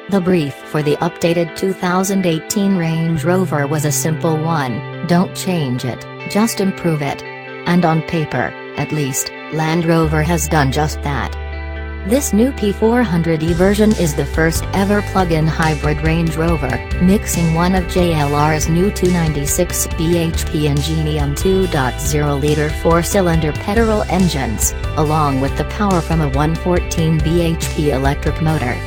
The brief for the updated 2018 Range Rover was a simple one: don't change it, just improve it. And on paper, at least, Land Rover has done just that. This new P400e version is the first ever plug-in hybrid Range Rover, mixing one of JLR's new 296 bhp Ingenium 2.0-liter four-cylinder petrol engines, along with the power from a 114 bhp electric motor.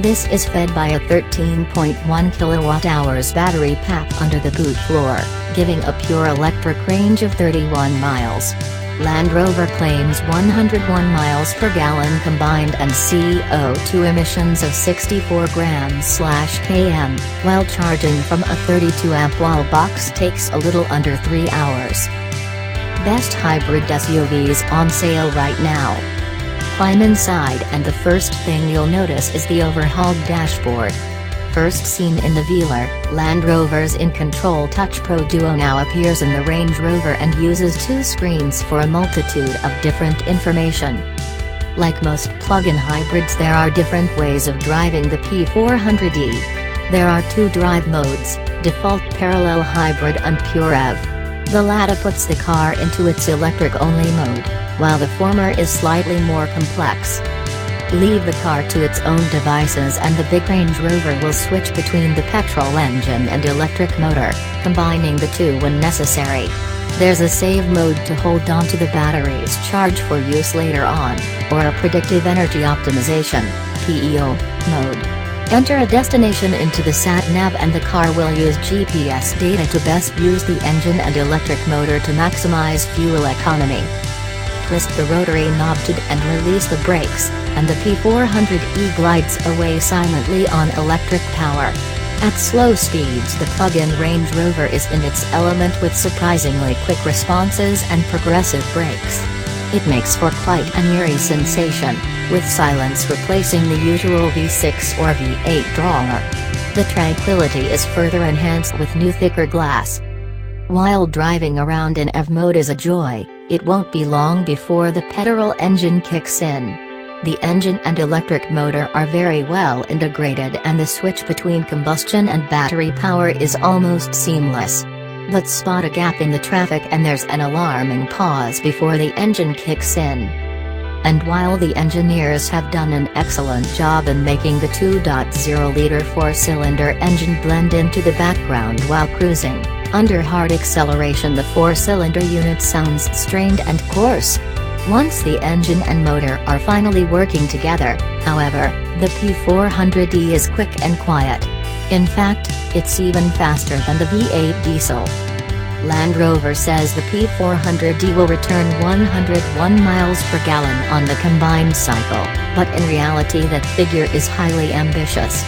This is fed by a 13.1 kWh battery pack under the boot floor, giving a pure electric range of 31 miles. Land Rover claims 101 miles per gallon combined and CO2 emissions of 64 grams/km, while charging from a 32-amp wall box takes a little under 3 hours. Best hybrid SUVs on sale right now. Climb inside and the first thing you'll notice is the overhauled dashboard. First seen in the Velar, Land Rover's In Control Touch Pro Duo now appears in the Range Rover and uses two screens for a multitude of different information. Like most plug-in hybrids, there are different ways of driving the P400e. There are two drive modes: default parallel hybrid and pure EV. The latter puts the car into its electric-only mode, while the former is slightly more complex. Leave the car to its own devices and the big Range Rover will switch between the petrol engine and electric motor, combining the two when necessary. There's a save mode to hold onto the batteries charge for use later on, or a predictive energy optimization (PEO) mode. Enter a destination into the sat-nav and the car will use GPS data to best use the engine and electric motor to maximize fuel economy. Twist the rotary knob to and release the brakes, and the P400e glides away silently on electric power. At slow speeds, the plug-in Range Rover is in its element with surprisingly quick responses and progressive brakes. It makes for quite an eerie sensation, with silence replacing the usual V6 or V8 drawer. The tranquility is further enhanced with new thicker glass. While driving around in EV mode is a joy, it won't be long before the petrol engine kicks in. The engine and electric motor are very well integrated and the switch between combustion and battery power is almost seamless. But spot a gap in the traffic and there's an alarming pause before the engine kicks in. And while the engineers have done an excellent job in making the 2.0-liter four-cylinder engine blend into the background while cruising, under hard acceleration the four-cylinder unit sounds strained and coarse. Once the engine and motor are finally working together, however, the P400e is quick and quiet. In fact, it's even faster than the V8 diesel. Land Rover says the P400e will return 101 miles per gallon on the combined cycle, but in reality that figure is highly ambitious.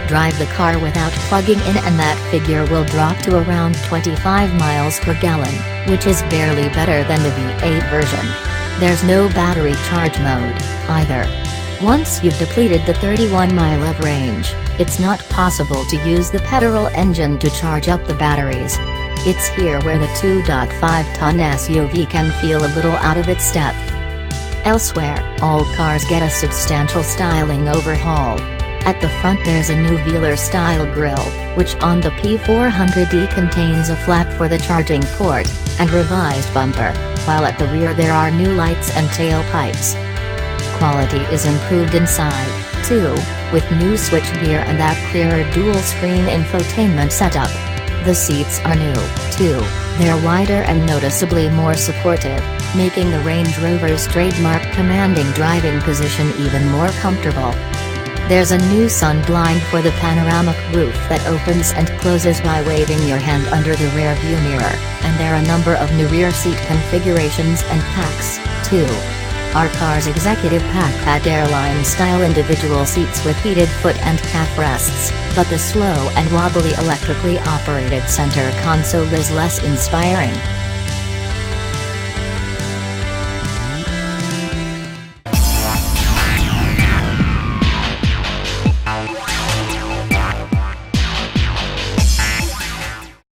Drive the car without plugging in and that figure will drop to around 25 miles per gallon, which is barely better than the V8 version. There's no battery charge mode, either. Once you've depleted the 31-mile EV range, it's not possible to use the petrol engine to charge up the batteries. It's here where the 2.5-ton SUV can feel a little out of its depth. Elsewhere, all cars get a substantial styling overhaul. At the front there's a new Velar-style grille, which on the P400e contains a flap for the charging port, and revised bumper, while at the rear there are new lights and tailpipes. Quality is improved inside, too, with new switchgear and that clearer dual-screen infotainment setup. The seats are new, too. They're wider and noticeably more supportive, making the Range Rover's trademark commanding driving position even more comfortable. There's a new sun blind for the panoramic roof that opens and closes by waving your hand under the rear view mirror, and there are a number of new rear seat configurations and packs, too. Our car's executive pack had airline-style individual seats with heated foot and calf rests, but the slow and wobbly electrically operated center console is less inspiring.